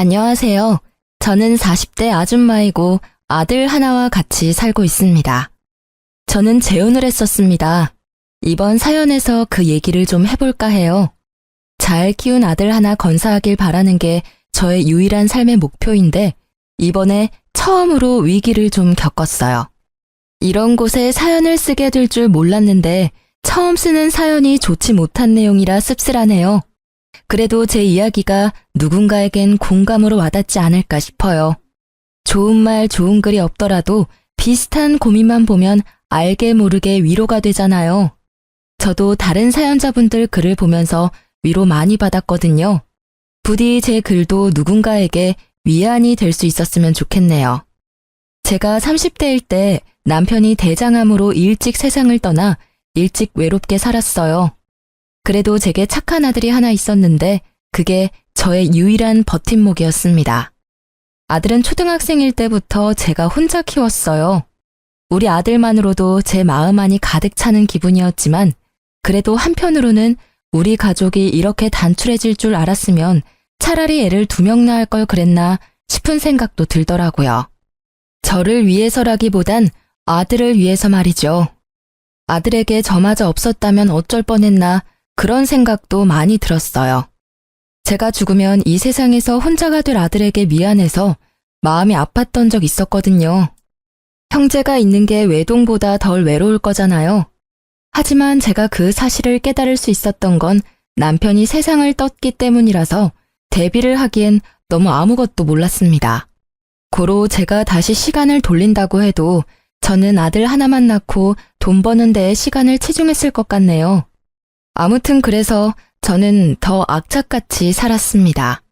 안녕하세요. 저는 40대 아줌마이고 아들 하나와 같이 살고 있습니다. 저는 재혼을 했었습니다. 이번 사연에서 그 얘기를 좀 해볼까 해요. 잘 키운 아들 하나 건사하길 바라는 게 저의 유일한 삶의 목표인데 이번에 처음으로 위기를 좀 겪었어요. 이런 곳에 사연을 쓰게 될 줄 몰랐는데 처음 쓰는 사연이 좋지 못한 내용이라 씁쓸하네요. 그래도 제 이야기가 누군가에겐 공감으로 와닿지 않을까 싶어요. 좋은 말, 좋은 글이 없더라도 비슷한 고민만 보면 알게 모르게 위로가 되잖아요. 저도 다른 사연자분들 글을 보면서 위로 많이 받았거든요. 부디 제 글도 누군가에게 위안이 될 수 있었으면 좋겠네요. 제가 30대일 때 남편이 대장암으로 일찍 세상을 떠나 일찍 외롭게 살았어요. 그래도 제게 착한 아들이 하나 있었는데 그게 저의 유일한 버팀목이었습니다. 아들은 초등학생일 때부터 제가 혼자 키웠어요. 우리 아들만으로도 제 마음 안이 가득 차는 기분이었지만 그래도 한편으로는 우리 가족이 이렇게 단출해질 줄 알았으면 차라리 애를 2명 낳을 걸 그랬나 싶은 생각도 들더라고요. 저를 위해서라기보단 아들을 위해서 말이죠. 아들에게 저마저 없었다면 어쩔 뻔했나 그런 생각도 많이 들었어요. 제가 죽으면 이 세상에서 혼자가 될 아들에게 미안해서 마음이 아팠던 적 있었거든요. 형제가 있는 게 외동보다 덜 외로울 거잖아요. 하지만 제가 그 사실을 깨달을 수 있었던 건 남편이 세상을 떴기 때문이라서 대비를 하기엔 너무 아무것도 몰랐습니다. 고로 제가 다시 시간을 돌린다고 해도 저는 아들 하나만 낳고 돈 버는 데에 시간을 치중했을 것 같네요. 아무튼 그래서 저는 더 악착같이 살았습니다.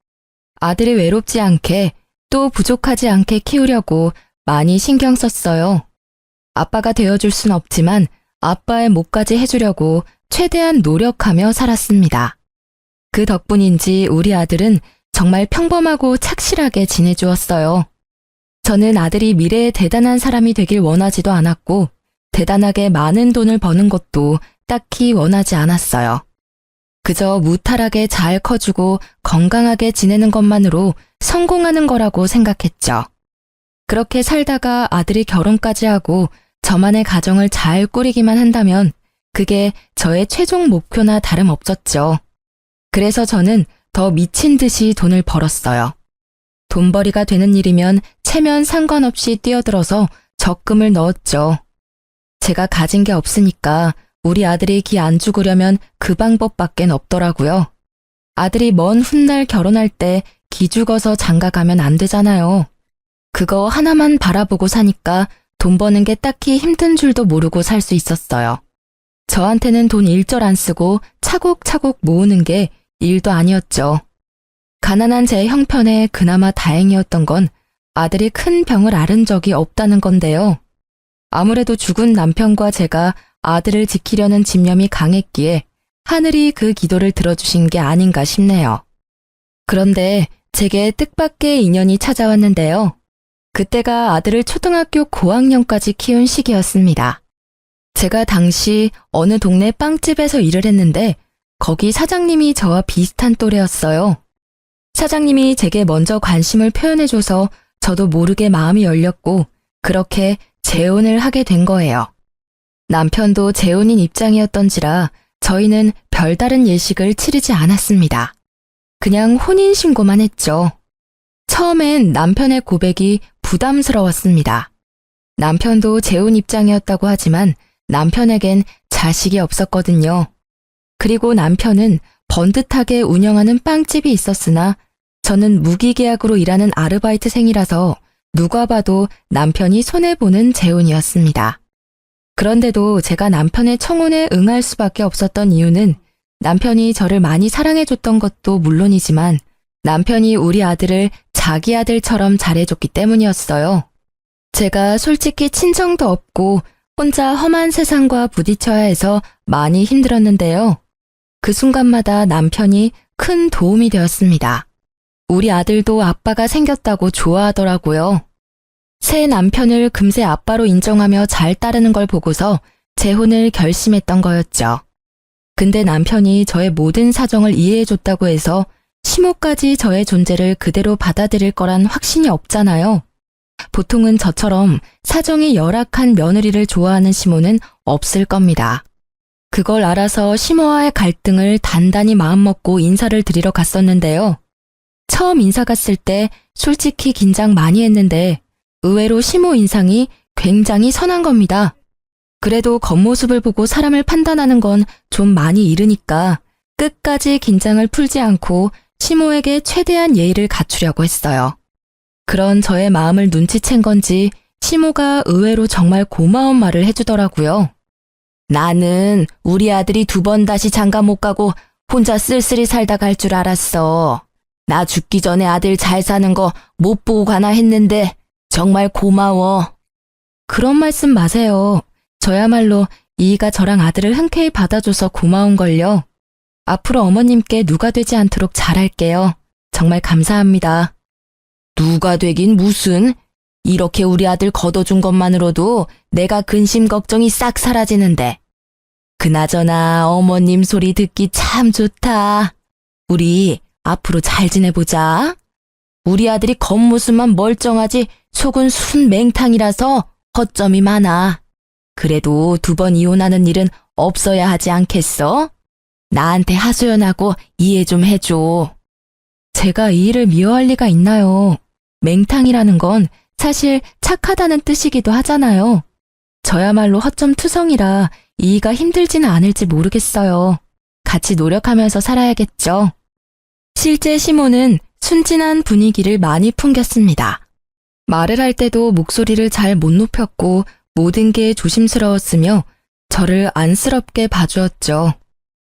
아들이 외롭지 않게 또 부족하지 않게 키우려고 많이 신경 썼어요. 아빠가 되어줄 순 없지만 아빠의 몫까지 해주려고 최대한 노력하며 살았습니다. 그 덕분인지 우리 아들은 정말 평범하고 착실하게 지내주었어요. 저는 아들이 미래에 대단한 사람이 되길 원하지도 않았고 대단하게 많은 돈을 버는 것도 딱히 원하지 않았어요. 그저 무탈하게 잘 커주고 건강하게 지내는 것만으로 성공하는 거라고 생각했죠. 그렇게 살다가 아들이 결혼까지 하고 저만의 가정을 잘 꾸리기만 한다면 그게 저의 최종 목표나 다름없었죠. 그래서 저는 더 미친 듯이 돈을 벌었어요. 돈벌이가 되는 일이면 체면 상관없이 뛰어들어서 적금을 넣었죠. 제가 가진 게 없으니까 우리 아들이 기 안 죽으려면 그 방법밖엔 없더라고요. 아들이 먼 훗날 결혼할 때 기 죽어서 장가가면 안 되잖아요. 그거 하나만 바라보고 사니까 돈 버는 게 딱히 힘든 줄도 모르고 살 수 있었어요. 저한테는 돈 일절 안 쓰고 차곡차곡 모으는 게 일도 아니었죠. 가난한 제 형편에 그나마 다행이었던 건 아들이 큰 병을 앓은 적이 없다는 건데요. 아무래도 죽은 남편과 제가 아들을 지키려는 집념이 강했기에 하늘이 그 기도를 들어주신 게 아닌가 싶네요. 그런데 제게 뜻밖의 인연이 찾아왔는데요. 그때가 아들을 초등학교 고학년까지 키운 시기였습니다. 제가 당시 어느 동네 빵집에서 일을 했는데 거기 사장님이 저와 비슷한 또래였어요. 사장님이 제게 먼저 관심을 표현해줘서 저도 모르게 마음이 열렸고 그렇게 재혼을 하게 된 거예요. 남편도 재혼인 입장이었던지라 저희는 별다른 예식을 치르지 않았습니다. 그냥 혼인신고만 했죠. 처음엔 남편의 고백이 부담스러웠습니다. 남편도 재혼 입장이었다고 하지만 남편에겐 자식이 없었거든요. 그리고 남편은 번듯하게 운영하는 빵집이 있었으나 저는 무기계약으로 일하는 아르바이트생이라서 누가 봐도 남편이 손해보는 재혼이었습니다. 그런데도 제가 남편의 청혼에 응할 수밖에 없었던 이유는 남편이 저를 많이 사랑해줬던 것도 물론이지만 남편이 우리 아들을 자기 아들처럼 잘해줬기 때문이었어요. 제가 솔직히 친정도 없고 혼자 험한 세상과 부딪혀야 해서 많이 힘들었는데요. 그 순간마다 남편이 큰 도움이 되었습니다. 우리 아들도 아빠가 생겼다고 좋아하더라고요. 새 남편을 금세 아빠로 인정하며 잘 따르는 걸 보고서 재혼을 결심했던 거였죠. 근데 남편이 저의 모든 사정을 이해해줬다고 해서 시모까지 저의 존재를 그대로 받아들일 거란 확신이 없잖아요. 보통은 저처럼 사정이 열악한 며느리를 좋아하는 시모는 없을 겁니다. 그걸 알아서 시모와의 갈등을 단단히 마음먹고 인사를 드리러 갔었는데요. 처음 인사 갔을 때 솔직히 긴장 많이 했는데 의외로 시모 인상이 굉장히 선한 겁니다. 그래도 겉모습을 보고 사람을 판단하는 건 좀 많이 이르니까 끝까지 긴장을 풀지 않고 시모에게 최대한 예의를 갖추려고 했어요. 그런 저의 마음을 눈치챈 건지 시모가 의외로 정말 고마운 말을 해주더라고요. 나는 우리 아들이 2번 다시 장가 못 가고 혼자 쓸쓸히 살다 갈 줄 알았어. 나 죽기 전에 아들 잘 사는 거 못 보고 가나 했는데 정말 고마워. 그런 말씀 마세요. 저야말로 이이가 저랑 아들을 흔쾌히 받아줘서 고마운걸요. 앞으로 어머님께 누가 되지 않도록 잘할게요. 정말 감사합니다. 누가 되긴 무슨? 이렇게 우리 아들 걷어준 것만으로도 내가 근심 걱정이 싹 사라지는데. 그나저나 어머님 소리 듣기 참 좋다. 우리 앞으로 잘 지내보자. 우리 아들이 겉모습만 멀쩡하지 속은 순 맹탕이라서 허점이 많아. 그래도 2번 이혼하는 일은 없어야 하지 않겠어? 나한테 하소연하고 이해 좀 해줘. 제가 이 일을 미워할 리가 있나요? 맹탕이라는 건 사실 착하다는 뜻이기도 하잖아요. 저야말로 허점투성이라 이이가 힘들지는 않을지 모르겠어요. 같이 노력하면서 살아야겠죠. 실제 시모는 순진한 분위기를 많이 풍겼습니다. 말을 할 때도 목소리를 잘 못 높였고 모든 게 조심스러웠으며 저를 안쓰럽게 봐주었죠.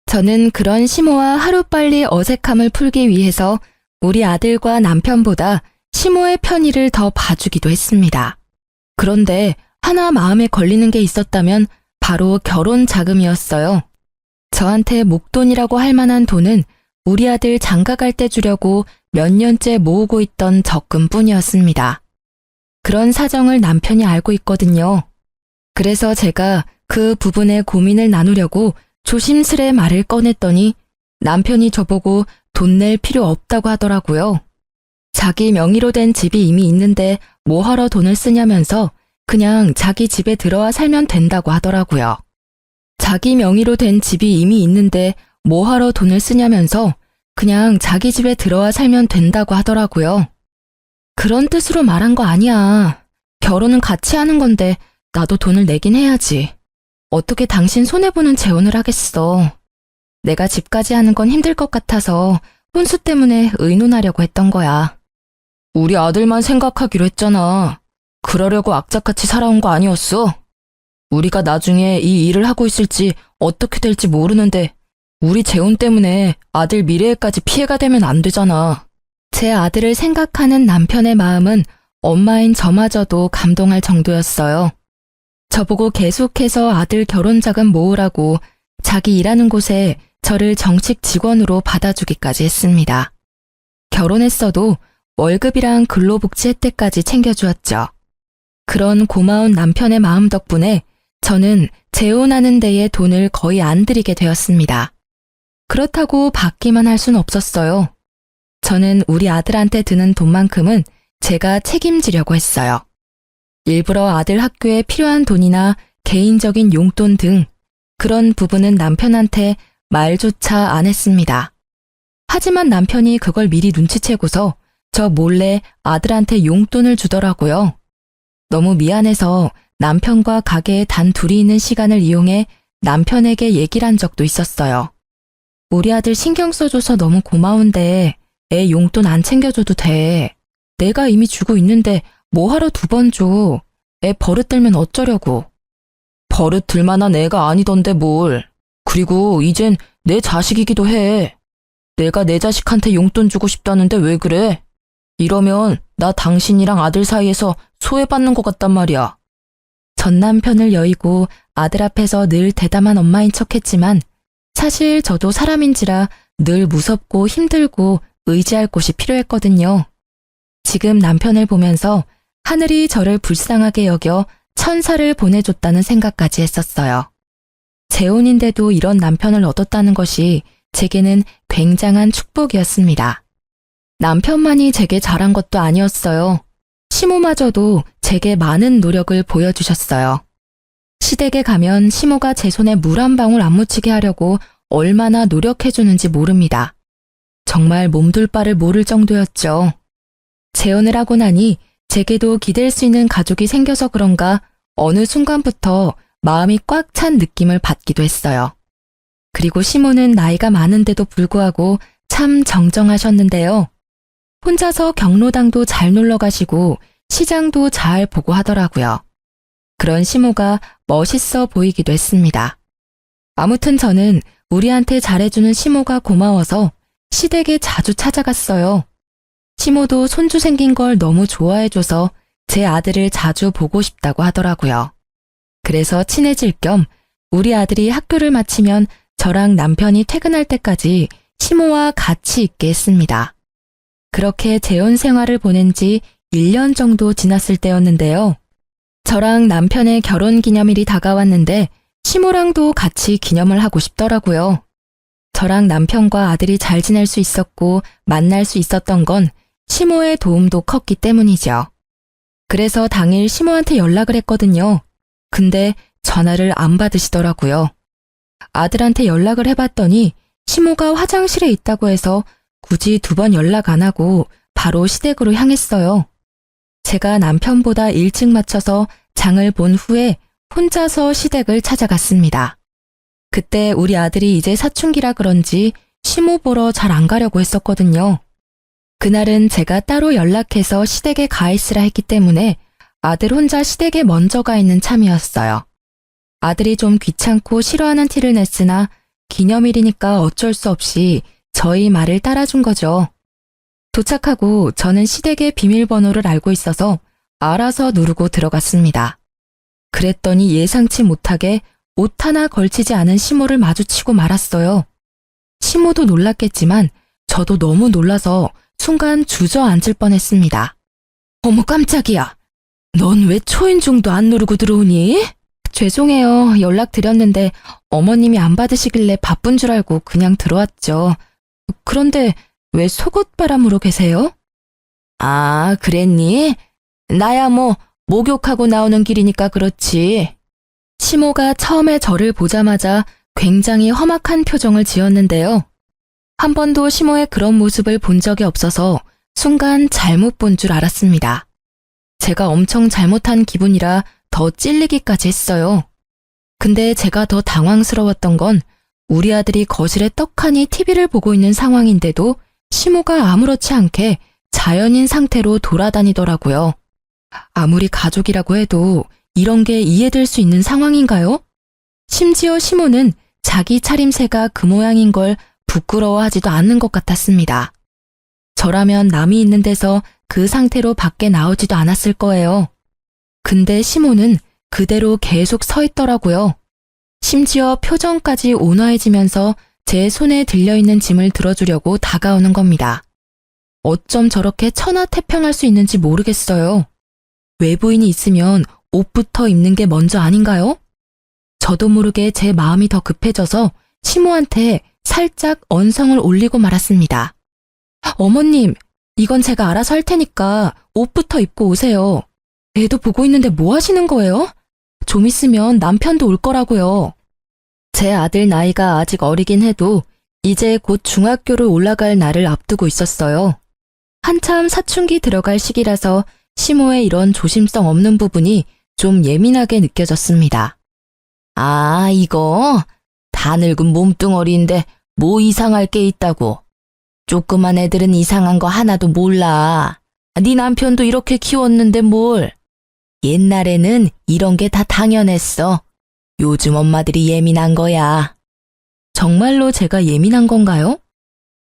저는 그런 시모와 하루빨리 어색함을 풀기 위해서 우리 아들과 남편보다 시모의 편의를 더 봐주기도 했습니다. 그런데 하나 마음에 걸리는 게 있었다면 바로 결혼 자금이었어요. 저한테 목돈이라고 할 만한 돈은 우리 아들 장가 갈 때 주려고 몇 년째 모으고 있던 적금뿐이었습니다. 그런 사정을 남편이 알고 있거든요. 그래서 제가 그 부분에 고민을 나누려고 조심스레 말을 꺼냈더니 남편이 저보고 돈 낼 필요 없다고 하더라고요. 자기 명의로 된 집이 이미 있는데 뭐하러 돈을 쓰냐면서 그냥 자기 집에 들어와 살면 된다고 하더라고요. 자기 명의로 된 집이 이미 있는데 뭐하러 돈을 쓰냐면서 그냥 자기 집에 들어와 살면 된다고 하더라고요. 그런 뜻으로 말한 거 아니야. 결혼은 같이 하는 건데 나도 돈을 내긴 해야지. 어떻게 당신 손해보는 재혼을 하겠어. 내가 집까지 하는 건 힘들 것 같아서 혼수 때문에 의논하려고 했던 거야. 우리 아들만 생각하기로 했잖아. 그러려고 악착같이 살아온 거 아니었어? 우리가 나중에 이 일을 하고 있을지 어떻게 될지 모르는데 우리 재혼 때문에 아들 미래에까지 피해가 되면 안 되잖아. 제 아들을 생각하는 남편의 마음은 엄마인 저마저도 감동할 정도였어요. 저보고 계속해서 아들 결혼 자금 모으라고 자기 일하는 곳에 저를 정식 직원으로 받아주기까지 했습니다. 결혼했어도 월급이랑 근로복지 혜택까지 챙겨주었죠. 그런 고마운 남편의 마음 덕분에 저는 재혼하는 데에 돈을 거의 안 들이게 되었습니다. 그렇다고 받기만 할 순 없었어요. 저는 우리 아들한테 드는 돈만큼은 제가 책임지려고 했어요. 일부러 아들 학교에 필요한 돈이나 개인적인 용돈 등 그런 부분은 남편한테 말조차 안 했습니다. 하지만 남편이 그걸 미리 눈치채고서 저 몰래 아들한테 용돈을 주더라고요. 너무 미안해서 남편과 가게에 단 둘이 있는 시간을 이용해 남편에게 얘기를 한 적도 있었어요. 우리 아들 신경 써줘서 너무 고마운데 애 용돈 안 챙겨줘도 돼. 내가 이미 주고 있는데 뭐하러 2번 줘. 애 버릇 들면 어쩌려고. 버릇 들 만한 애가 아니던데 뭘. 그리고 이젠 내 자식이기도 해. 내가 내 자식한테 용돈 주고 싶다는데 왜 그래? 이러면 나 당신이랑 아들 사이에서 소외받는 것 같단 말이야. 전 남편을 여의고 아들 앞에서 늘 대담한 엄마인 척했지만 사실 저도 사람인지라 늘 무섭고 힘들고 의지할 곳이 필요했거든요. 지금 남편을 보면서 하늘이 저를 불쌍하게 여겨 천사를 보내줬다는 생각까지 했었어요. 재혼인데도 이런 남편을 얻었다는 것이 제게는 굉장한 축복이었습니다. 남편만이 제게 잘한 것도 아니었어요. 시모마저도 제게 많은 노력을 보여주셨어요. 시댁에 가면 시모가 제 손에 물 한 방울 안 묻히게 하려고 얼마나 노력해주는지 모릅니다. 정말 몸둘 바를 모를 정도였죠. 재혼을 하고 나니 제게도 기댈 수 있는 가족이 생겨서 그런가 어느 순간부터 마음이 꽉 찬 느낌을 받기도 했어요. 그리고 시모는 나이가 많은데도 불구하고 참 정정하셨는데요. 혼자서 경로당도 잘 놀러 가시고 시장도 잘 보고 하더라고요. 그런 시모가 멋있어 보이기도 했습니다. 아무튼 저는 우리한테 잘해주는 시모가 고마워서 시댁에 자주 찾아갔어요. 시모도 손주 생긴 걸 너무 좋아해줘서 제 아들을 자주 보고 싶다고 하더라고요. 그래서 친해질 겸 우리 아들이 학교를 마치면 저랑 남편이 퇴근할 때까지 시모와 같이 있게 했습니다. 그렇게 재혼 생활을 보낸 지 1년 정도 지났을 때였는데요. 저랑 남편의 결혼 기념일이 다가왔는데 시모랑도 같이 기념을 하고 싶더라고요. 저랑 남편과 아들이 잘 지낼 수 있었고 만날 수 있었던 건 시모의 도움도 컸기 때문이죠. 그래서 당일 시모한테 연락을 했거든요. 근데 전화를 안 받으시더라고요. 아들한테 연락을 해봤더니 시모가 화장실에 있다고 해서 굳이 2번 연락 안 하고 바로 시댁으로 향했어요. 제가 남편보다 일찍 마쳐서 장을 본 후에 혼자서 시댁을 찾아갔습니다. 그때 우리 아들이 이제 사춘기라 그런지 시모 보러 잘 안 가려고 했었거든요. 그날은 제가 따로 연락해서 시댁에 가 있으라 했기 때문에 아들 혼자 시댁에 먼저 가 있는 참이었어요. 아들이 좀 귀찮고 싫어하는 티를 냈으나 기념일이니까 어쩔 수 없이 저희 말을 따라준 거죠. 도착하고 저는 시댁의 비밀번호를 알고 있어서 알아서 누르고 들어갔습니다. 그랬더니 예상치 못하게 옷 하나 걸치지 않은 시모를 마주치고 말았어요. 시모도 놀랐겠지만 저도 너무 놀라서 순간 주저앉을 뻔했습니다. 어머 깜짝이야. 넌 왜 초인종도 안 누르고 들어오니? 죄송해요. 연락드렸는데 어머님이 안 받으시길래 바쁜 줄 알고 그냥 들어왔죠. 그런데 왜 속옷바람으로 계세요? 아, 그랬니? 나야 뭐 목욕하고 나오는 길이니까 그렇지. 시모가 처음에 저를 보자마자 굉장히 험악한 표정을 지었는데요. 한 번도 시모의 그런 모습을 본 적이 없어서 순간 잘못 본 줄 알았습니다. 제가 엄청 잘못한 기분이라 더 찔리기까지 했어요. 근데 제가 더 당황스러웠던 건 우리 아들이 거실에 떡하니 TV를 보고 있는 상황인데도 시모가 아무렇지 않게 자연인 상태로 돌아다니더라고요. 아무리 가족이라고 해도 이런 게 이해될 수 있는 상황인가요? 심지어 시모는 자기 차림새가 그 모양인 걸 부끄러워하지도 않는 것 같았습니다. 저라면 남이 있는 데서 그 상태로 밖에 나오지도 않았을 거예요. 근데 시모는 그대로 계속 서 있더라고요. 심지어 표정까지 온화해지면서 제 손에 들려있는 짐을 들어주려고 다가오는 겁니다. 어쩜 저렇게 천하태평할 수 있는지 모르겠어요. 외부인이 있으면 옷부터 입는 게 먼저 아닌가요? 저도 모르게 제 마음이 더 급해져서 시모한테 살짝 언성을 올리고 말았습니다. 어머님, 이건 제가 알아서 할 테니까 옷부터 입고 오세요. 애도 보고 있는데 뭐 하시는 거예요? 좀 있으면 남편도 올 거라고요. 제 아들 나이가 아직 어리긴 해도 이제 곧 중학교를 올라갈 날을 앞두고 있었어요. 한참 사춘기 들어갈 시기라서 시모의 이런 조심성 없는 부분이 좀 예민하게 느껴졌습니다. 아, 이거 다 늙은 몸뚱어리인데 뭐 이상할 게 있다고. 조그만 애들은 이상한 거 하나도 몰라. 네 남편도 이렇게 키웠는데 뭘. 옛날에는 이런 게 다 당연했어. 요즘 엄마들이 예민한 거야. 정말로 제가 예민한 건가요?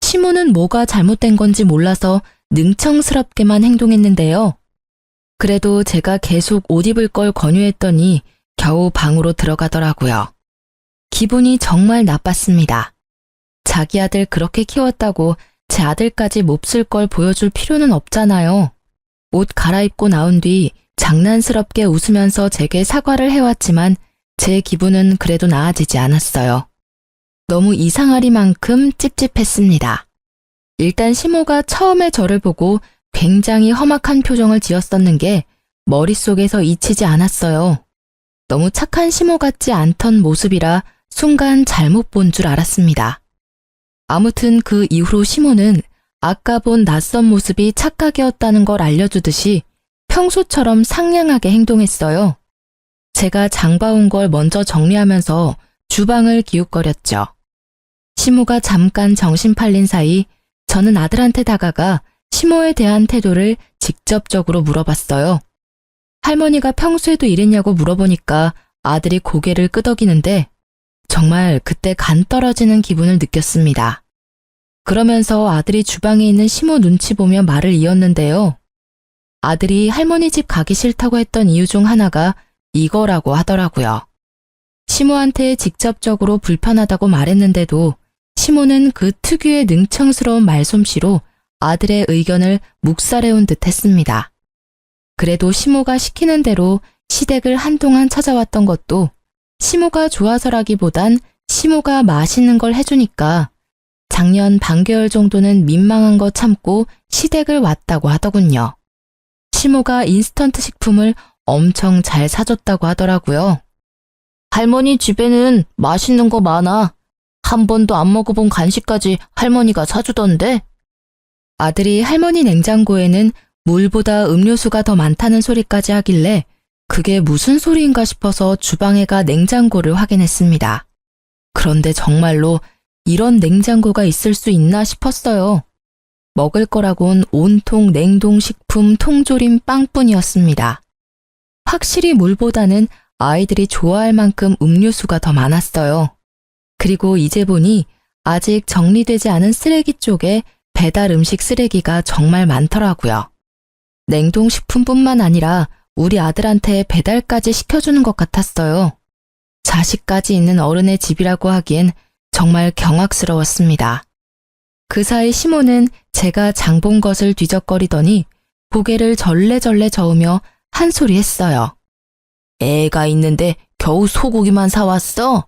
시모는 뭐가 잘못된 건지 몰라서 능청스럽게만 행동했는데요. 그래도 제가 계속 옷 입을 걸 권유했더니 겨우 방으로 들어가더라고요. 기분이 정말 나빴습니다. 자기 아들 그렇게 키웠다고 제 아들까지 몹쓸 걸 보여줄 필요는 없잖아요. 옷 갈아입고 나온 뒤 장난스럽게 웃으면서 제게 사과를 해왔지만 제 기분은 그래도 나아지지 않았어요. 너무 이상하리만큼 찝찝했습니다. 일단 시모가 처음에 저를 보고 굉장히 험악한 표정을 지었었는 게 머릿속에서 잊히지 않았어요. 너무 착한 시모 같지 않던 모습이라 순간 잘못 본 줄 알았습니다. 아무튼 그 이후로 시모는 아까 본 낯선 모습이 착각이었다는 걸 알려주듯이 평소처럼 상냥하게 행동했어요. 제가 장봐온 걸 먼저 정리하면서 주방을 기웃거렸죠. 시모가 잠깐 정신 팔린 사이 저는 아들한테 다가가 시모에 대한 태도를 직접적으로 물어봤어요. 할머니가 평소에도 이랬냐고 물어보니까 아들이 고개를 끄덕이는데 정말 그때 간 떨어지는 기분을 느꼈습니다. 그러면서 아들이 주방에 있는 시모 눈치 보며 말을 이었는데요. 아들이 할머니 집 가기 싫다고 했던 이유 중 하나가 이거라고 하더라고요. 시모한테 직접적으로 불편하다고 말했는데도 시모는 그 특유의 능청스러운 말솜씨로 아들의 의견을 묵살해온 듯 했습니다. 그래도 시모가 시키는 대로 시댁을 한동안 찾아왔던 것도 시모가 좋아서라기보단 시모가 맛있는 걸 해주니까 작년 반개월 정도는 민망한 거 참고 시댁을 왔다고 하더군요. 시모가 인스턴트 식품을 엄청 잘 사줬다고 하더라고요. 할머니 집에는 맛있는 거 많아. 한 번도 안 먹어본 간식까지 할머니가 사주던데? 아들이 할머니 냉장고에는 물보다 음료수가 더 많다는 소리까지 하길래 그게 무슨 소리인가 싶어서 주방에 가 냉장고를 확인했습니다. 그런데 정말로 이런 냉장고가 있을 수 있나 싶었어요. 먹을 거라곤 온통 냉동식품 통조림 빵뿐이었습니다. 확실히 물보다는 아이들이 좋아할 만큼 음료수가 더 많았어요. 그리고 이제 보니 아직 정리되지 않은 쓰레기 쪽에 배달 음식 쓰레기가 정말 많더라고요. 냉동식품뿐만 아니라 우리 아들한테 배달까지 시켜주는 것 같았어요. 자식까지 있는 어른의 집이라고 하기엔 정말 경악스러웠습니다. 그 사이 시모는 제가 장 본 것을 뒤적거리더니 고개를 절레절레 저으며 한 소리 했어요. 애가 있는데 겨우 소고기만 사왔어?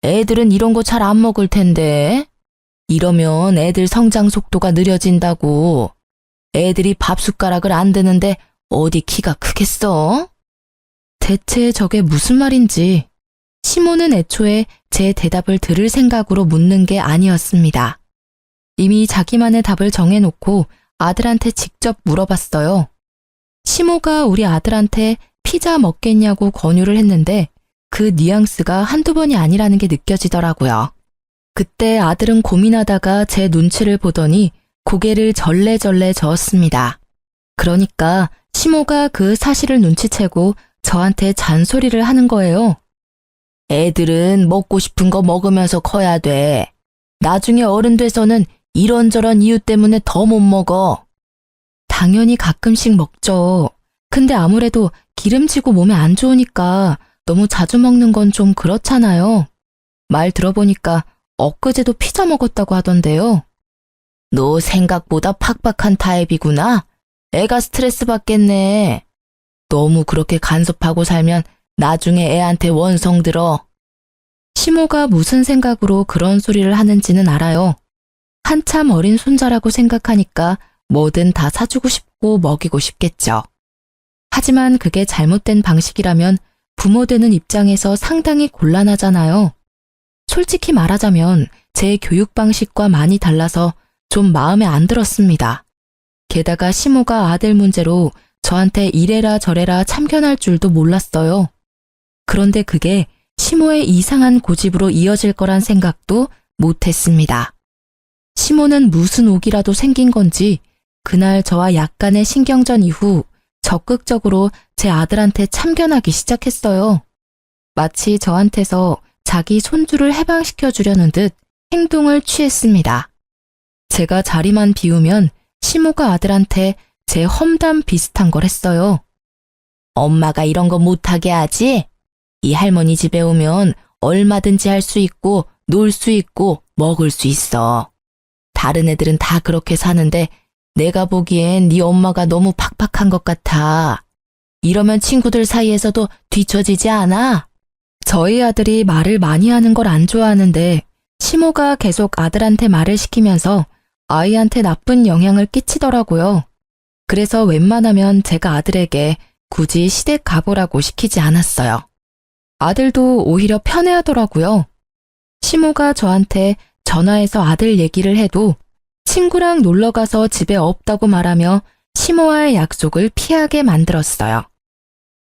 애들은 이런 거 잘 안 먹을 텐데. 이러면 애들 성장 속도가 느려진다고. 애들이 밥 숟가락을 안 드는데 어디 키가 크겠어? 대체 저게 무슨 말인지 시모는 애초에 제 대답을 들을 생각으로 묻는 게 아니었습니다. 이미 자기만의 답을 정해놓고 아들한테 직접 물어봤어요. 시모가 우리 아들한테 피자 먹겠냐고 권유를 했는데 그 뉘앙스가 한두 번이 아니라는 게 느껴지더라고요. 그때 아들은 고민하다가 제 눈치를 보더니 고개를 절레절레 저었습니다. 그러니까 시모가 그 사실을 눈치채고 저한테 잔소리를 하는 거예요. 애들은 먹고 싶은 거 먹으면서 커야 돼. 나중에 어른 돼서는 이런저런 이유 때문에 더 못 먹어. 당연히 가끔씩 먹죠. 근데 아무래도 기름지고 몸에 안 좋으니까 너무 자주 먹는 건 좀 그렇잖아요. 말 들어보니까 엊그제도 피자 먹었다고 하던데요. 너 생각보다 팍팍한 타입이구나. 애가 스트레스 받겠네. 너무 그렇게 간섭하고 살면 나중에 애한테 원성 들어. 시모가 무슨 생각으로 그런 소리를 하는지는 알아요. 한참 어린 손자라고 생각하니까 뭐든 다 사주고 싶고 먹이고 싶겠죠. 하지만 그게 잘못된 방식이라면 부모 되는 입장에서 상당히 곤란하잖아요. 솔직히 말하자면 제 교육 방식과 많이 달라서 좀 마음에 안 들었습니다. 게다가 시모가 아들 문제로 저한테 이래라 저래라 참견할 줄도 몰랐어요. 그런데 그게 시모의 이상한 고집으로 이어질 거란 생각도 못했습니다. 시모는 무슨 옥이라도 생긴 건지 그날 저와 약간의 신경전 이후 적극적으로 제 아들한테 참견하기 시작했어요. 마치 저한테서 자기 손주를 해방시켜 주려는 듯 행동을 취했습니다. 제가 자리만 비우면 시모가 아들한테 제 험담 비슷한 걸 했어요. 엄마가 이런 거 못하게 하지? 이 할머니 집에 오면 얼마든지 할 수 있고 놀 수 있고 먹을 수 있어. 다른 애들은 다 그렇게 사는데 내가 보기엔 네 엄마가 너무 팍팍한 것 같아. 이러면 친구들 사이에서도 뒤처지지 않아? 저희 아들이 말을 많이 하는 걸 안 좋아하는데 시모가 계속 아들한테 말을 시키면서 아이한테 나쁜 영향을 끼치더라고요. 그래서 웬만하면 제가 아들에게 굳이 시댁 가보라고 시키지 않았어요. 아들도 오히려 편해하더라고요. 시모가 저한테 전화해서 아들 얘기를 해도 친구랑 놀러가서 집에 없다고 말하며 시모와의 약속을 피하게 만들었어요.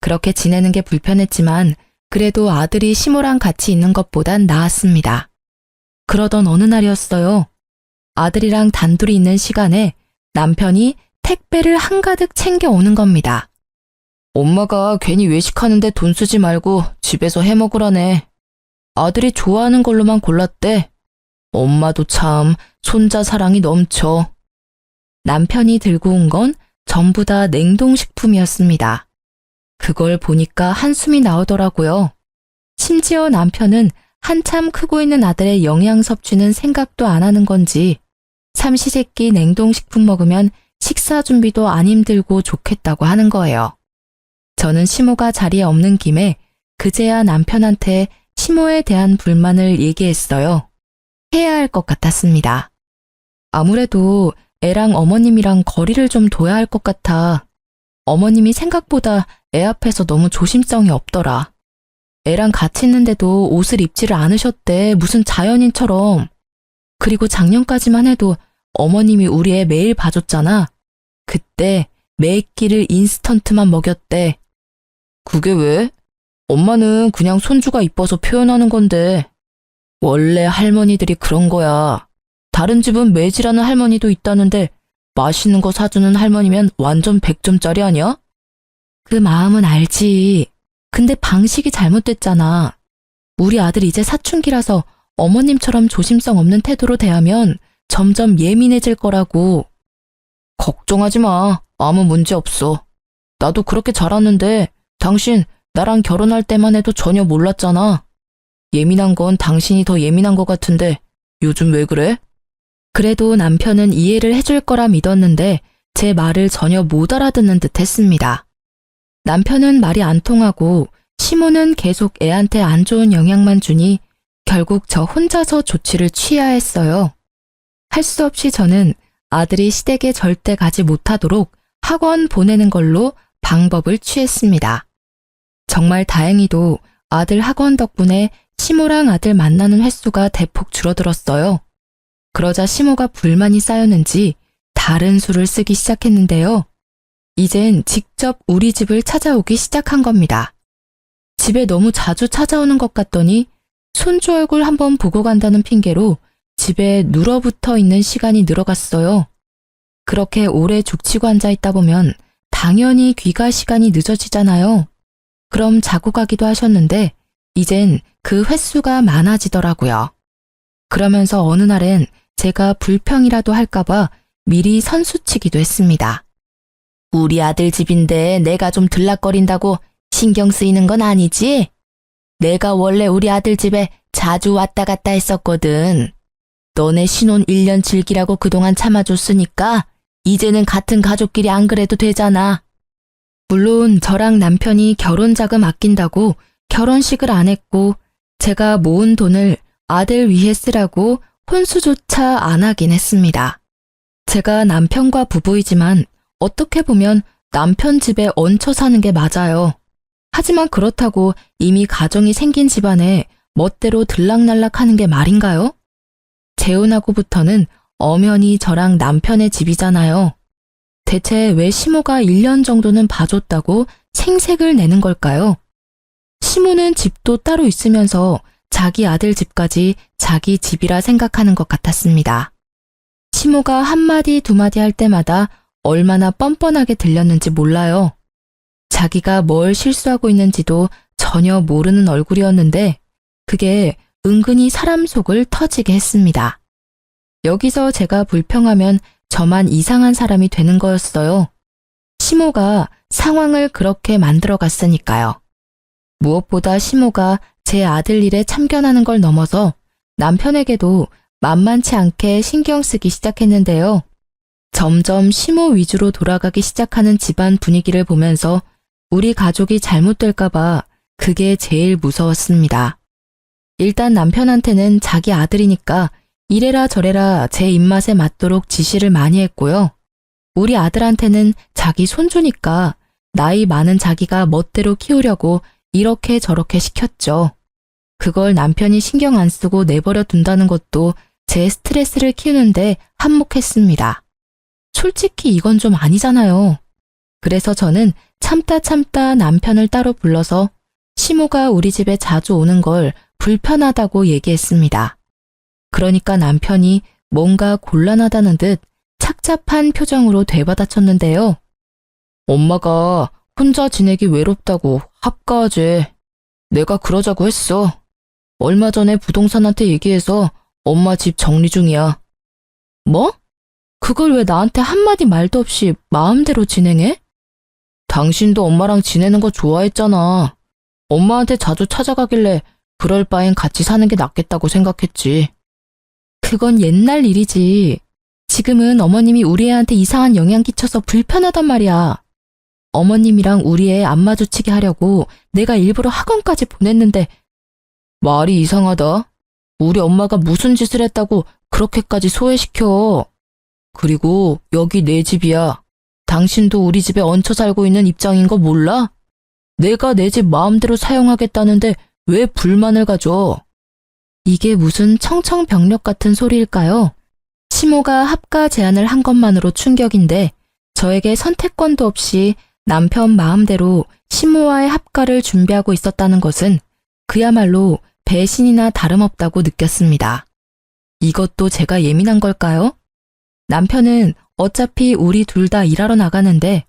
그렇게 지내는 게 불편했지만 그래도 아들이 시모랑 같이 있는 것보단 나았습니다. 그러던 어느 날이었어요. 아들이랑 단둘이 있는 시간에 남편이 택배를 한가득 챙겨오는 겁니다. 엄마가 괜히 외식하는데 돈 쓰지 말고 집에서 해 먹으라네. 아들이 좋아하는 걸로만 골랐대. 엄마도 참 손자 사랑이 넘쳐. 남편이 들고 온 건 전부 다 냉동식품이었습니다. 그걸 보니까 한숨이 나오더라고요. 심지어 남편은 한참 크고 있는 아들의 영양 섭취는 생각도 안 하는 건지 삼시세끼 냉동식품 먹으면 식사 준비도 안 힘들고 좋겠다고 하는 거예요. 저는 시모가 자리에 없는 김에 그제야 남편한테 시모에 대한 불만을 얘기했어요. 해야 할 것 같았습니다. 아무래도 애랑 어머님이랑 거리를 좀 둬야 할 것 같아. 어머님이 생각보다 애 앞에서 너무 조심성이 없더라. 애랑 같이 있는데도 옷을 입지를 않으셨대. 무슨 자연인처럼. 그리고 작년까지만 해도 어머님이 우리 애 매일 봐줬잖아. 그때 매 끼를 인스턴트만 먹였대. 그게 왜? 엄마는 그냥 손주가 이뻐서 표현하는 건데. 원래 할머니들이 그런 거야. 다른 집은 매질하는 할머니도 있다는데 맛있는 거 사주는 할머니면 완전 100점짜리 아니야? 그 마음은 알지. 근데 방식이 잘못됐잖아. 우리 아들 이제 사춘기라서 어머님처럼 조심성 없는 태도로 대하면 점점 예민해질 거라고. 걱정하지 마. 아무 문제 없어. 나도 그렇게 자랐는데 당신 나랑 결혼할 때만 해도 전혀 몰랐잖아. 예민한 건 당신이 더 예민한 것 같은데 요즘 왜 그래? 그래도 남편은 이해를 해줄 거라 믿었는데 제 말을 전혀 못 알아듣는 듯 했습니다. 남편은 말이 안 통하고 시모는 계속 애한테 안 좋은 영향만 주니 결국 저 혼자서 조치를 취해야 했어요. 할 수 없이 저는 아들이 시댁에 절대 가지 못하도록 학원 보내는 걸로 방법을 취했습니다. 정말 다행히도 아들 학원 덕분에 시모랑 아들 만나는 횟수가 대폭 줄어들었어요. 그러자 시모가 불만이 쌓였는지 다른 수를 쓰기 시작했는데요. 이젠 직접 우리 집을 찾아오기 시작한 겁니다. 집에 너무 자주 찾아오는 것 같더니 손주 얼굴 한번 보고 간다는 핑계로 집에 눌어붙어 있는 시간이 늘어갔어요. 그렇게 오래 죽치고 앉아있다 보면 당연히 귀가 시간이 늦어지잖아요. 그럼 자고 가기도 하셨는데 이젠 그 횟수가 많아지더라고요. 그러면서 어느 날엔 제가 불평이라도 할까봐 미리 선수치기도 했습니다. 우리 아들 집인데 내가 좀 들락거린다고 신경 쓰이는 건 아니지? 내가 원래 우리 아들 집에 자주 왔다 갔다 했었거든. 너네 신혼 1년 즐기라고 그동안 참아줬으니까 이제는 같은 가족끼리 안 그래도 되잖아. 물론 저랑 남편이 결혼 자금 아낀다고 결혼식을 안 했고 제가 모은 돈을 아들 위해 쓰라고 혼수조차 안 하긴 했습니다. 제가 남편과 부부이지만 어떻게 보면 남편 집에 얹혀 사는 게 맞아요. 하지만 그렇다고 이미 가정이 생긴 집안에 멋대로 들락날락 하는 게 말인가요? 재혼하고부터는 엄연히 저랑 남편의 집이잖아요. 대체 왜 시모가 1년 정도는 봐줬다고 생색을 내는 걸까요? 시모는 집도 따로 있으면서 자기 아들 집까지 자기 집이라 생각하는 것 같았습니다. 시모가 한마디 두마디 할 때마다 얼마나 뻔뻔하게 들렸는지 몰라요. 자기가 뭘 실수하고 있는지도 전혀 모르는 얼굴이었는데 그게 은근히 사람 속을 터지게 했습니다. 여기서 제가 불평하면 저만 이상한 사람이 되는 거였어요. 시모가 상황을 그렇게 만들어 갔으니까요. 무엇보다 시모가 제 아들 일에 참견하는 걸 넘어서 남편에게도 만만치 않게 신경 쓰기 시작했는데요. 점점 시모 위주로 돌아가기 시작하는 집안 분위기를 보면서 우리 가족이 잘못될까봐 그게 제일 무서웠습니다. 일단 남편한테는 자기 아들이니까 이래라 저래라 제 입맛에 맞도록 지시를 많이 했고요. 우리 아들한테는 자기 손주니까 나이 많은 자기가 멋대로 키우려고 이렇게 저렇게 시켰죠. 그걸 남편이 신경 안 쓰고 내버려 둔다는 것도 제 스트레스를 키우는데 한몫했습니다. 솔직히 이건 좀 아니잖아요. 그래서 저는 참다 남편을 따로 불러서 시모가 우리 집에 자주 오는 걸 불편하다고 얘기했습니다. 그러니까 남편이 뭔가 곤란하다는 듯 착잡한 표정으로 되받아쳤는데요. 엄마가 혼자 지내기 외롭다고 합가하지. 내가 그러자고 했어. 얼마 전에 부동산한테 얘기해서 엄마 집 정리 중이야. 뭐? 그걸 왜 나한테 한마디 말도 없이 마음대로 진행해? 당신도 엄마랑 지내는 거 좋아했잖아. 엄마한테 자주 찾아가길래 그럴 바엔 같이 사는 게 낫겠다고 생각했지. 그건 옛날 일이지. 지금은 어머님이 우리 애한테 이상한 영향 끼쳐서 불편하단 말이야. 어머님이랑 우리 애 안 마주치게 하려고 내가 일부러 학원까지 보냈는데 말이 이상하다. 우리 엄마가 무슨 짓을 했다고 그렇게까지 소외시켜. 그리고 여기 내 집이야. 당신도 우리 집에 얹혀 살고 있는 입장인 거 몰라? 내가 내 집 마음대로 사용하겠다는데 왜 불만을 가져? 이게 무슨 청청병력 같은 소리일까요? 시모가 합가 제안을 한 것만으로 충격인데 저에게 선택권도 없이 남편 마음대로 시모와의 합가를 준비하고 있었다는 것은 그야말로 배신이나 다름없다고 느꼈습니다. 이것도 제가 예민한 걸까요? 남편은 어차피 우리 둘 다 일하러 나가는데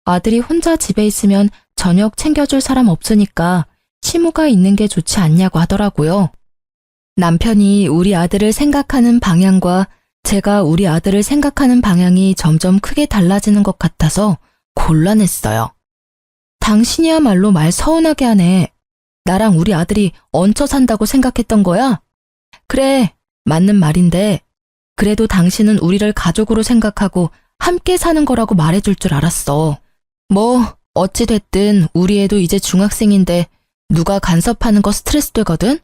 아들이 혼자 집에 있으면 저녁 챙겨줄 사람 없으니까 시모가 있는 게 좋지 않냐고 하더라고요. 남편이 우리 아들을 생각하는 방향과 제가 우리 아들을 생각하는 방향이 점점 크게 달라지는 것 같아서 곤란했어요. 당신이야말로 말 서운하게 하네. 나랑 우리 아들이 얹혀 산다고 생각했던 거야? 그래, 맞는 말인데 그래도 당신은 우리를 가족으로 생각하고 함께 사는 거라고 말해줄 줄 알았어. 뭐 어찌됐든 우리 애도 이제 중학생인데 누가 간섭하는 거 스트레스 되거든?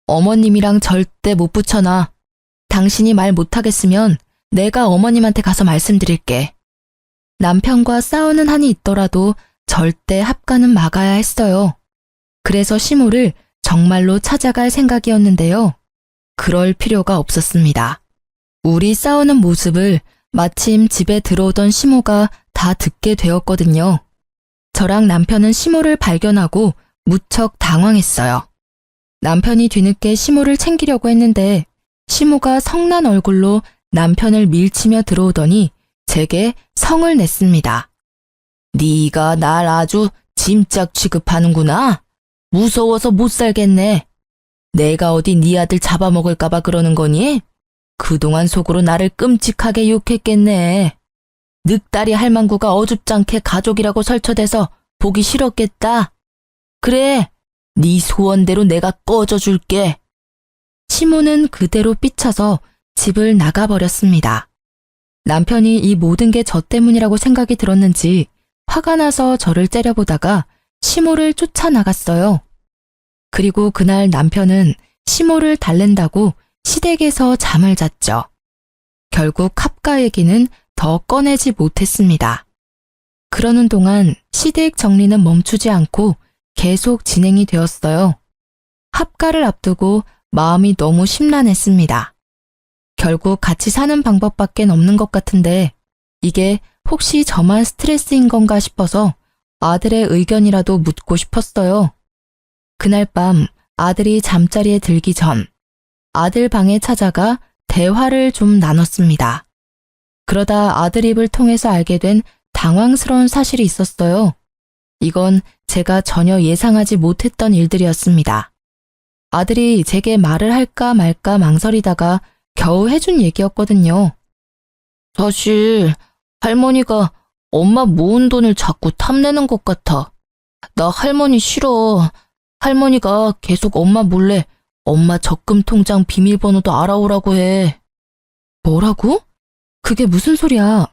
어머님이랑 절대 못 붙여놔. 당신이 말 못하겠으면 내가 어머님한테 가서 말씀드릴게. 남편과 싸우는 한이 있더라도 절대 합가는 막아야 했어요. 그래서 시모를 정말로 찾아갈 생각이었는데요. 그럴 필요가 없었습니다. 우리 싸우는 모습을 마침 집에 들어오던 시모가 다 듣게 되었거든요. 저랑 남편은 시모를 발견하고 무척 당황했어요. 남편이 뒤늦게 시모를 챙기려고 했는데 시모가 성난 얼굴로 남편을 밀치며 들어오더니 제게 성을 냈습니다. 네가 날 아주 짐짝 취급하는구나. 무서워서 못 살겠네. 내가 어디 네 아들 잡아먹을까봐 그러는 거니? 그동안 속으로 나를 끔찍하게 욕했겠네. 늑다리 할망구가 어줍잖게 가족이라고 설쳐대서 보기 싫었겠다. 그래, 네 소원대로 내가 꺼져줄게. 시모는 그대로 삐쳐서 집을 나가버렸습니다. 남편이 이 모든 게 저 때문이라고 생각이 들었는지 화가 나서 저를 째려보다가 시모를 쫓아나갔어요. 그리고 그날 남편은 시모를 달랜다고 시댁에서 잠을 잤죠. 결국 합가 얘기는 더 꺼내지 못했습니다. 그러는 동안 시댁 정리는 멈추지 않고 계속 진행이 되었어요. 합가를 앞두고 마음이 너무 심란했습니다. 결국 같이 사는 방법밖엔 없는 것 같은데 이게 혹시 저만 스트레스인 건가 싶어서 아들의 의견이라도 묻고 싶었어요. 그날 밤 아들이 잠자리에 들기 전 아들 방에 찾아가 대화를 좀 나눴습니다. 그러다 아들 입을 통해서 알게 된 당황스러운 사실이 있었어요. 이건 제가 전혀 예상하지 못했던 일들이었습니다. 아들이 제게 말을 할까 말까 망설이다가 겨우 해준 얘기였거든요. 사실 할머니가 엄마 모은 돈을 자꾸 탐내는 것 같아. 나 할머니 싫어. 할머니가 계속 엄마 몰래 엄마 적금 통장 비밀번호도 알아오라고 해. 뭐라고? 그게 무슨 소리야?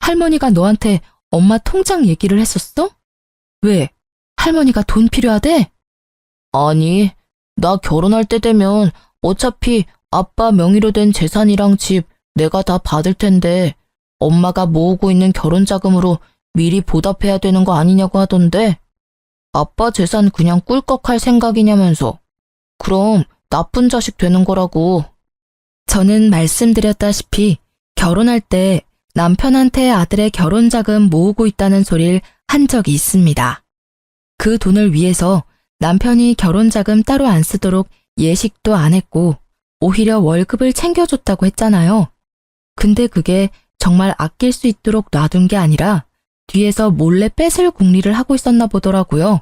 할머니가 너한테 엄마 통장 얘기를 했었어? 왜? 할머니가 돈 필요하대? 아니, 나 결혼할 때 되면 어차피 아빠 명의로 된 재산이랑 집 내가 다 받을 텐데 엄마가 모으고 있는 결혼 자금으로 미리 보답해야 되는 거 아니냐고 하던데 아빠 재산 그냥 꿀꺽할 생각이냐면서. 그럼 나쁜 자식 되는 거라고. 저는 말씀드렸다시피 결혼할 때 남편한테 아들의 결혼 자금 모으고 있다는 소리를 한 적이 있습니다. 그 돈을 위해서 남편이 결혼 자금 따로 안 쓰도록 예식도 안 했고 오히려 월급을 챙겨줬다고 했잖아요. 근데 그게 정말 아낄 수 있도록 놔둔 게 아니라 뒤에서 몰래 뺏을 궁리를 하고 있었나 보더라고요.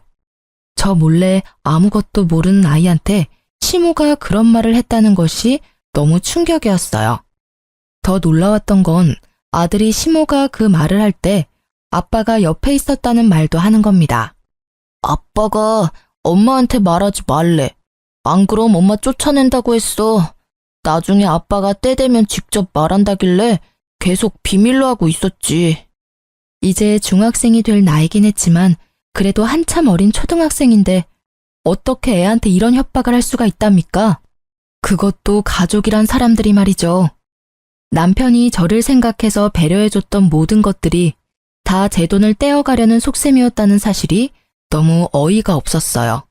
저 몰래 아무것도 모르는 아이한테 시모가 그런 말을 했다는 것이 너무 충격이었어요. 더 놀라웠던 건 아들이 시모가 그 말을 할 때 아빠가 옆에 있었다는 말도 하는 겁니다. 아빠가 엄마한테 말하지 말래. 안 그럼 엄마 쫓아낸다고 했어. 나중에 아빠가 때 되면 직접 말한다길래 계속 비밀로 하고 있었지. 이제 중학생이 될 나이긴 했지만 그래도 한참 어린 초등학생인데 어떻게 애한테 이런 협박을 할 수가 있답니까? 그것도 가족이란 사람들이 말이죠. 남편이 저를 생각해서 배려해줬던 모든 것들이 다 제 돈을 떼어가려는 속셈이었다는 사실이 너무 어이가 없었어요.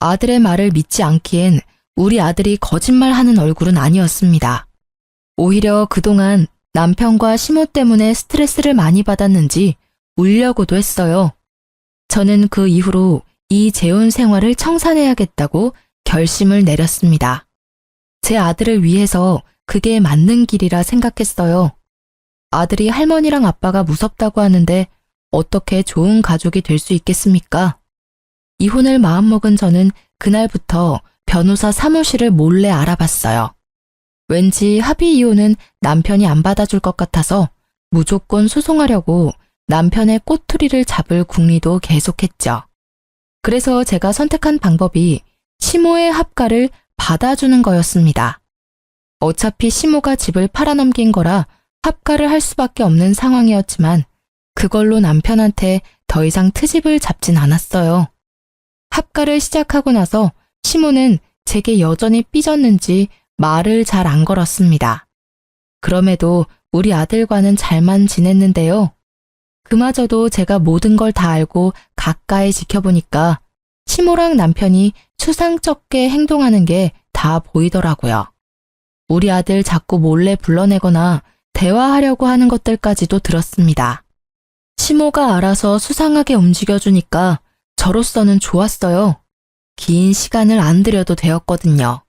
아들의 말을 믿지 않기엔 우리 아들이 거짓말하는 얼굴은 아니었습니다. 오히려 그동안 남편과 시모 때문에 스트레스를 많이 받았는지 울려고도 했어요. 저는 그 이후로 이 재혼 생활을 청산해야겠다고 결심을 내렸습니다. 제 아들을 위해서 그게 맞는 길이라 생각했어요. 아들이 할머니랑 아빠가 무섭다고 하는데 어떻게 좋은 가족이 될 수 있겠습니까? 이혼을 마음먹은 저는 그날부터 변호사 사무실을 몰래 알아봤어요. 왠지 합의 이혼은 남편이 안 받아줄 것 같아서 무조건 소송하려고 남편의 꼬투리를 잡을 궁리도 계속했죠. 그래서 제가 선택한 방법이 시모의 합가를 받아주는 거였습니다. 어차피 시모가 집을 팔아넘긴 거라 합가를 할 수밖에 없는 상황이었지만 그걸로 남편한테 더 이상 트집을 잡진 않았어요. 합가를 시작하고 나서 시모는 제게 여전히 삐졌는지 말을 잘 안 걸었습니다. 그럼에도 우리 아들과는 잘만 지냈는데요. 그마저도 제가 모든 걸 다 알고 가까이 지켜보니까 시모랑 남편이 추상쩍게 행동하는 게 다 보이더라고요. 우리 아들 자꾸 몰래 불러내거나 대화하려고 하는 것들까지도 들었습니다. 시모가 알아서 수상하게 움직여주니까 저로서는 좋았어요. 긴 시간을 안 들여도 되었거든요.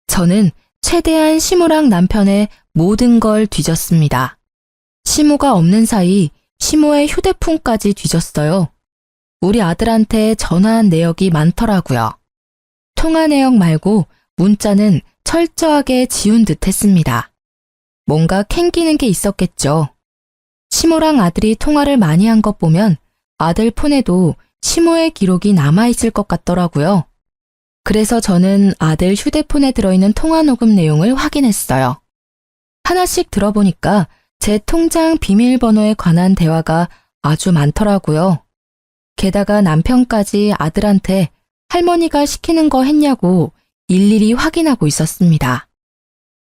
저는 최대한 시모랑 남편의 모든 걸 뒤졌습니다. 시모가 없는 사이 시모의 휴대폰까지 뒤졌어요. 우리 아들한테 전화한 내역이 많더라고요. 통화 내역 말고 문자는 철저하게 지운 듯 했습니다. 뭔가 캥기는 게 있었겠죠. 시모랑 아들이 통화를 많이 한 것 보면 아들 폰에도 시모의 기록이 남아있을 것 같더라고요. 그래서 저는 아들 휴대폰에 들어있는 통화 녹음 내용을 확인했어요. 하나씩 들어보니까 제 통장 비밀번호에 관한 대화가 아주 많더라고요. 게다가 남편까지 아들한테 할머니가 시키는 거 했냐고 일일이 확인하고 있었습니다.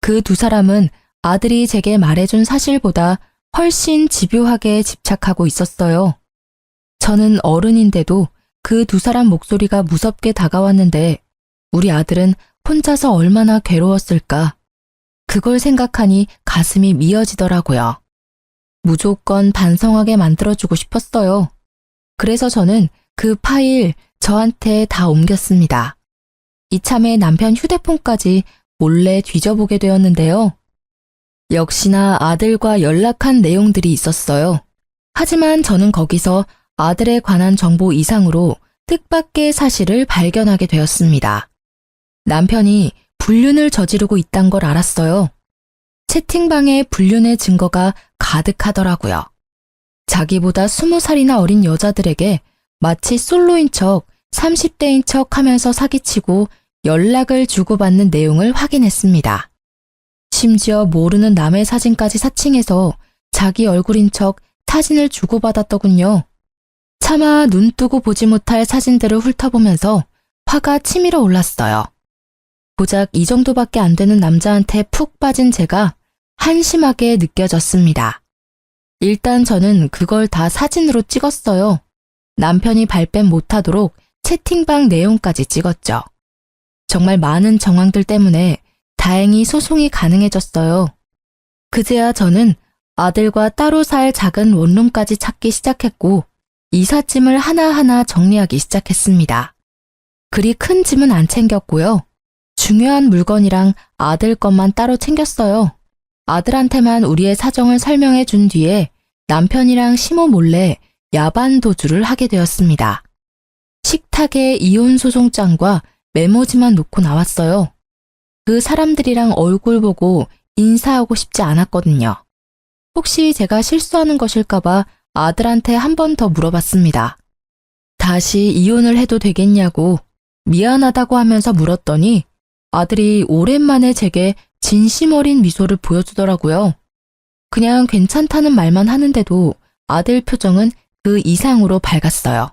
그 두 사람은 아들이 제게 말해준 사실보다 훨씬 집요하게 집착하고 있었어요. 저는 어른인데도 그 두 사람 목소리가 무섭게 다가왔는데 우리 아들은 혼자서 얼마나 괴로웠을까. 그걸 생각하니 가슴이 미어지더라고요. 무조건 반성하게 만들어주고 싶었어요. 그래서 저는 그 파일 저한테 다 옮겼습니다. 이참에 남편 휴대폰까지 몰래 뒤져보게 되었는데요. 역시나 아들과 연락한 내용들이 있었어요. 하지만 저는 거기서 아들에 관한 정보 이상으로 뜻밖의 사실을 발견하게 되었습니다. 남편이 불륜을 저지르고 있단 걸 알았어요. 채팅방에 불륜의 증거가 가득하더라고요. 자기보다 20살이나 어린 여자들에게 마치 솔로인 척 30대인 척 하면서 사기치고 연락을 주고받는 내용을 확인했습니다. 심지어 모르는 남의 사진까지 사칭해서 자기 얼굴인 척 사진을 주고받았더군요. 차마 눈 뜨고 보지 못할 사진들을 훑어보면서 화가 치밀어 올랐어요. 고작 이 정도밖에 안 되는 남자한테 푹 빠진 제가 한심하게 느껴졌습니다. 일단 저는 그걸 다 사진으로 찍었어요. 남편이 발뺌 못하도록 채팅방 내용까지 찍었죠. 정말 많은 정황들 때문에 다행히 소송이 가능해졌어요. 그제야 저는 아들과 따로 살 작은 원룸까지 찾기 시작했고 이삿짐을 하나하나 정리하기 시작했습니다. 그리 큰 짐은 안 챙겼고요. 중요한 물건이랑 아들 것만 따로 챙겼어요. 아들한테만 우리의 사정을 설명해 준 뒤에 남편이랑 시모 몰래 야반 도주를 하게 되었습니다. 식탁에 이혼 소송장과 메모지만 놓고 나왔어요. 그 사람들이랑 얼굴 보고 인사하고 싶지 않았거든요. 혹시 제가 실수하는 것일까봐 아들한테 한 번 더 물어봤습니다. 다시 이혼을 해도 되겠냐고 미안하다고 하면서 물었더니 아들이 오랜만에 제게 진심 어린 미소를 보여주더라고요. 그냥 괜찮다는 말만 하는데도 아들 표정은 그 이상으로 밝았어요.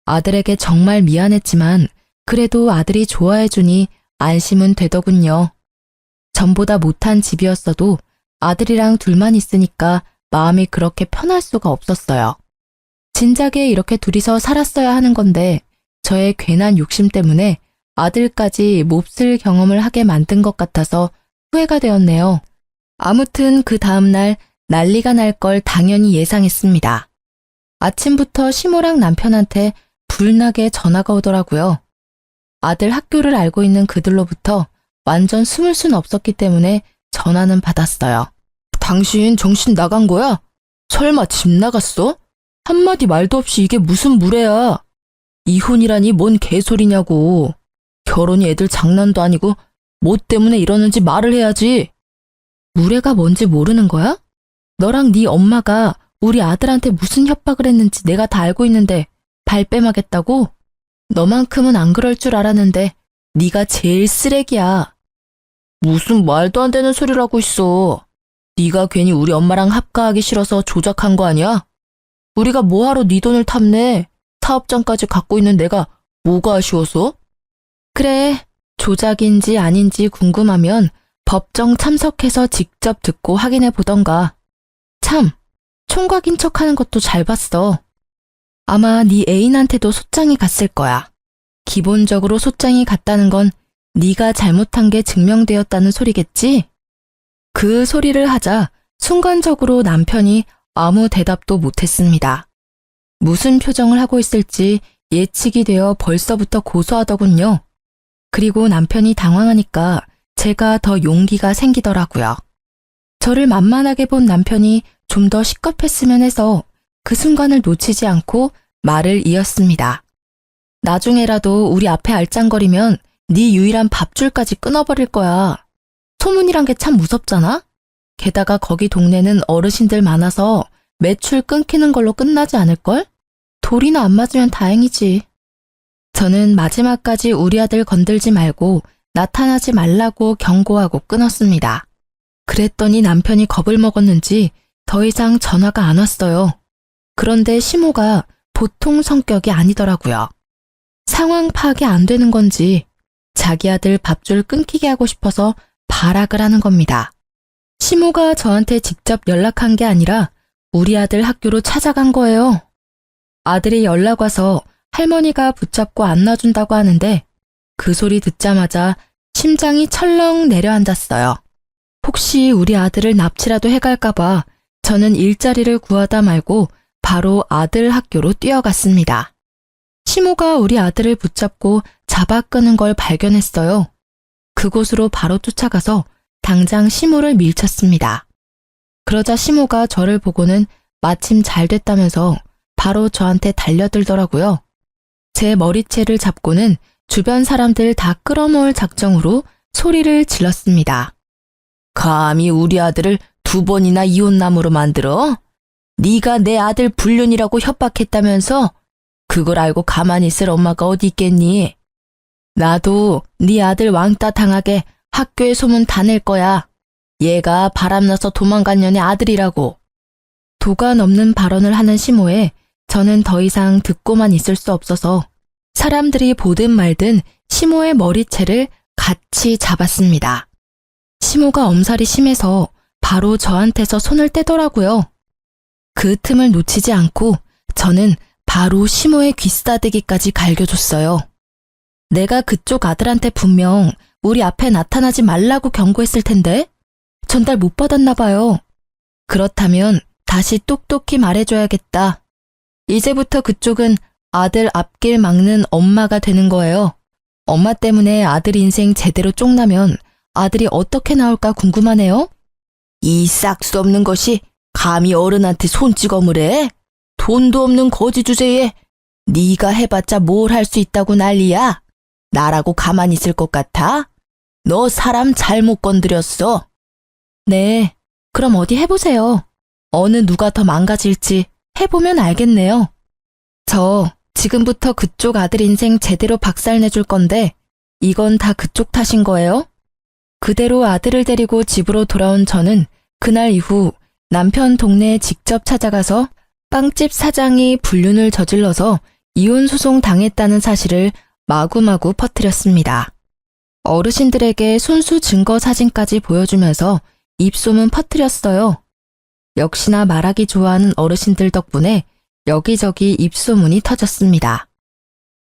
아들에게 정말 미안했지만 그래도 아들이 좋아해주니 안심은 되더군요. 전보다 못한 집이었어도 아들이랑 둘만 있으니까 마음이 그렇게 편할 수가 없었어요. 진작에 이렇게 둘이서 살았어야 하는 건데 저의 괜한 욕심 때문에 아들까지 몹쓸 경험을 하게 만든 것 같아서 후회가 되었네요. 아무튼 그 다음날 난리가 날 걸 당연히 예상했습니다. 아침부터 시모랑 남편한테 불나게 전화가 오더라고요. 아들 학교를 알고 있는 그들로부터 완전 숨을 수는 없었기 때문에 전화는 받았어요. 당신 정신 나간 거야? 설마 집 나갔어? 한마디 말도 없이 이게 무슨 무례야. 이혼이라니 뭔 개소리냐고. 결혼이 애들 장난도 아니고 뭐 때문에 이러는지 말을 해야지. 무례가 뭔지 모르는 거야? 너랑 네 엄마가 우리 아들한테 무슨 협박을 했는지 내가 다 알고 있는데 발뺌하겠다고? 너만큼은 안 그럴 줄 알았는데 네가 제일 쓰레기야. 무슨 말도 안 되는 소리를 하고 있어. 네가 괜히 우리 엄마랑 합가하기 싫어서 조작한 거 아니야? 우리가 뭐하러 네 돈을 탐내? 사업장까지 갖고 있는 내가 뭐가 아쉬워서? 그래, 조작인지 아닌지 궁금하면 법정 참석해서 직접 듣고 확인해 보던가. 참, 총각인 척하는 것도 잘 봤어. 아마 네 애인한테도 소장이 갔을 거야. 기본적으로 소장이 갔다는 건 네가 잘못한 게 증명되었다는 소리겠지? 그 소리를 하자 순간적으로 남편이 아무 대답도 못했습니다. 무슨 표정을 하고 있을지 예측이 되어 벌써부터 고소하더군요. 그리고 남편이 당황하니까 제가 더 용기가 생기더라고요. 저를 만만하게 본 남편이 좀 더 시겁했으면 해서 그 순간을 놓치지 않고 말을 이었습니다. 나중에라도 우리 앞에 알짱거리면 네 유일한 밥줄까지 끊어버릴 거야. 소문이란 게 참 무섭잖아? 게다가 거기 동네는 어르신들 많아서 매출 끊기는 걸로 끝나지 않을걸? 돌이나 안 맞으면 다행이지. 저는 마지막까지 우리 아들 건들지 말고 나타나지 말라고 경고하고 끊었습니다. 그랬더니 남편이 겁을 먹었는지 더 이상 전화가 안 왔어요. 그런데 시모가 보통 성격이 아니더라고요. 상황 파악이 안 되는 건지 자기 아들 밥줄 끊기게 하고 싶어서 발악을 하는 겁니다. 시모가 저한테 직접 연락한 게 아니라 우리 아들 학교로 찾아간 거예요. 아들이 연락 와서 할머니가 붙잡고 안놔준다고 하는데 그 소리 듣자마자 심장이 철렁 내려앉았어요. 혹시 우리 아들을 납치라도 해갈까봐 저는 일자리를 구하다 말고 바로 아들 학교로 뛰어갔습니다. 시모가 우리 아들을 붙잡고 잡아 끄는 걸 발견했어요. 그곳으로 바로 쫓아가서 당장 시모를 밀쳤습니다. 그러자 시모가 저를 보고는 마침 잘 됐다면서 바로 저한테 달려들더라고요. 제 머리채를 잡고는 주변 사람들 다 끌어모을 작정으로 소리를 질렀습니다. 감히 우리 아들을 2번이나 이혼남으로 만들어? 네가 내 아들 불륜이라고 협박했다면서? 그걸 알고 가만히 있을 엄마가 어디 있겠니? 나도 네 아들 왕따 당하게 학교에 소문 다 낼 거야. 얘가 바람나서 도망간 년의 아들이라고. 도가 넘는 발언을 하는 시모에 저는 더 이상 듣고만 있을 수 없어서 사람들이 보든 말든 시모의 머리채를 같이 잡았습니다. 시모가 엄살이 심해서 바로 저한테서 손을 떼더라고요. 그 틈을 놓치지 않고 저는 바로 시모의 귀싸대기까지 갈겨줬어요. 내가 그쪽 아들한테 분명 우리 앞에 나타나지 말라고 경고했을 텐데 전달 못 받았나 봐요. 그렇다면 다시 똑똑히 말해줘야겠다. 이제부터 그쪽은 아들 앞길 막는 엄마가 되는 거예요. 엄마 때문에 아들 인생 제대로 쪽나면 아들이 어떻게 나올까 궁금하네요. 이 싹수 없는 것이 감히 어른한테 손찌검을 해? 돈도 없는 거지 주제에 네가 해봤자 뭘 할 수 있다고 난리야. 나라고 가만히 있을 것 같아? 너 사람 잘못 건드렸어. 네, 그럼 어디 해보세요. 어느 누가 더 망가질지 해보면 알겠네요. 저 지금부터 그쪽 아들 인생 제대로 박살내줄 건데 이건 다 그쪽 탓인 거예요? 그대로 아들을 데리고 집으로 돌아온 저는 그날 이후 남편 동네에 직접 찾아가서 빵집 사장이 불륜을 저질러서 이혼 소송 당했다는 사실을 마구마구 퍼뜨렸습니다. 어르신들에게 손수 증거 사진까지 보여주면서 입소문 퍼뜨렸어요. 역시나 말하기 좋아하는 어르신들 덕분에 여기저기 입소문이 터졌습니다.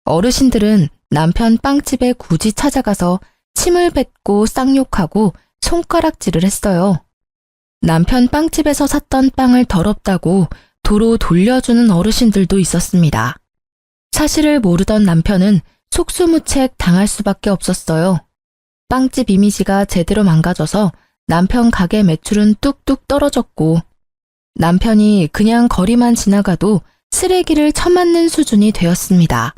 어르신들은 남편 빵집에 굳이 찾아가서 침을 뱉고 쌍욕하고 손가락질을 했어요. 남편 빵집에서 샀던 빵을 더럽다고 도로 돌려주는 어르신들도 있었습니다. 사실을 모르던 남편은 속수무책 당할 수밖에 없었어요. 빵집 이미지가 제대로 망가져서 남편 가게 매출은 뚝뚝 떨어졌고 남편이 그냥 거리만 지나가도 쓰레기를 처맞는 수준이 되었습니다.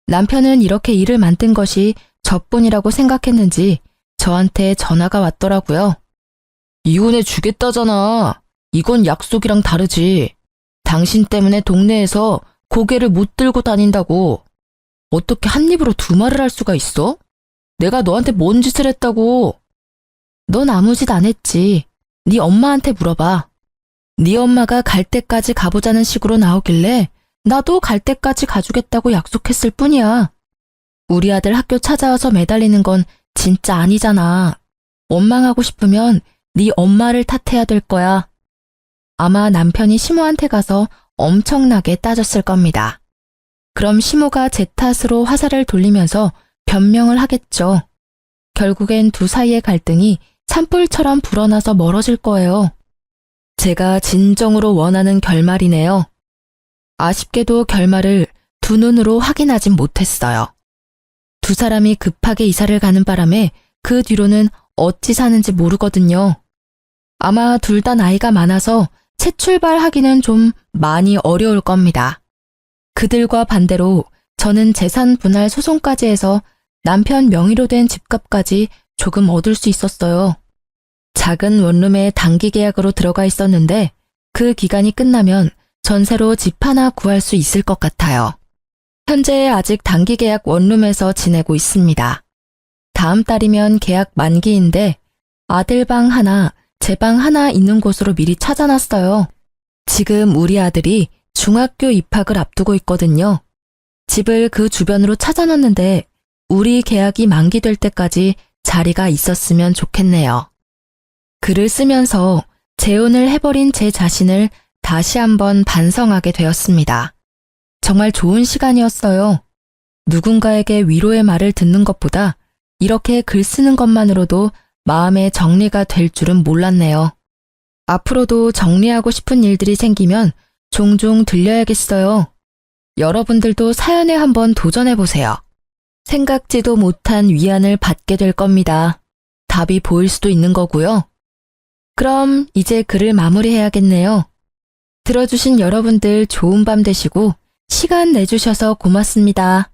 남편은 이렇게 일을 만든 것이 저뿐이라고 생각했는지 저한테 전화가 왔더라고요. 이혼해 주겠다잖아. 이건 약속이랑 다르지. 당신 때문에 동네에서 고개를 못 들고 다닌다고. 어떻게 한 입으로 두 말을 할 수가 있어? 내가 너한테 뭔 짓을 했다고. 넌 아무 짓 안 했지. 네 엄마한테 물어봐. 네 엄마가 갈 때까지 가보자는 식으로 나오길래 나도 갈 때까지 가주겠다고 약속했을 뿐이야. 우리 아들 학교 찾아와서 매달리는 건 진짜 아니잖아. 원망하고 싶으면 네 엄마를 탓해야 될 거야. 아마 남편이 시모한테 가서 엄청나게 따졌을 겁니다. 그럼 시모가 제 탓으로 화살을 돌리면서 변명을 하겠죠. 결국엔 두 사이의 갈등이 산불처럼 불어나서 멀어질 거예요. 제가 진정으로 원하는 결말이네요. 아쉽게도 결말을 두 눈으로 확인하진 못했어요. 두 사람이 급하게 이사를 가는 바람에 그 뒤로는 어찌 사는지 모르거든요. 아마 둘 다 나이가 많아서 새 출발하기는 좀 많이 어려울 겁니다. 그들과 반대로 저는 재산 분할 소송까지 해서 남편 명의로 된 집값까지 조금 얻을 수 있었어요. 작은 원룸에 단기 계약으로 들어가 있었는데 그 기간이 끝나면 전세로 집 하나 구할 수 있을 것 같아요. 현재 아직 단기 계약 원룸에서 지내고 있습니다. 다음 달이면 계약 만기인데 아들 방 하나, 제 방 하나 있는 곳으로 미리 찾아놨어요. 지금 우리 아들이 중학교 입학을 앞두고 있거든요. 집을 그 주변으로 찾아놨는데 우리 계약이 만기될 때까지 자리가 있었으면 좋겠네요. 글을 쓰면서 재혼을 해버린 제 자신을 다시 한번 반성하게 되었습니다. 정말 좋은 시간이었어요. 누군가에게 위로의 말을 듣는 것보다 이렇게 글 쓰는 것만으로도 마음의 정리가 될 줄은 몰랐네요. 앞으로도 정리하고 싶은 일들이 생기면 종종 들려야겠어요. 여러분들도 사연에 한번 도전해보세요. 생각지도 못한 위안을 받게 될 겁니다. 답이 보일 수도 있는 거고요. 그럼 이제 글을 마무리해야겠네요. 들어주신 여러분들 좋은 밤 되시고 시간 내주셔서 고맙습니다.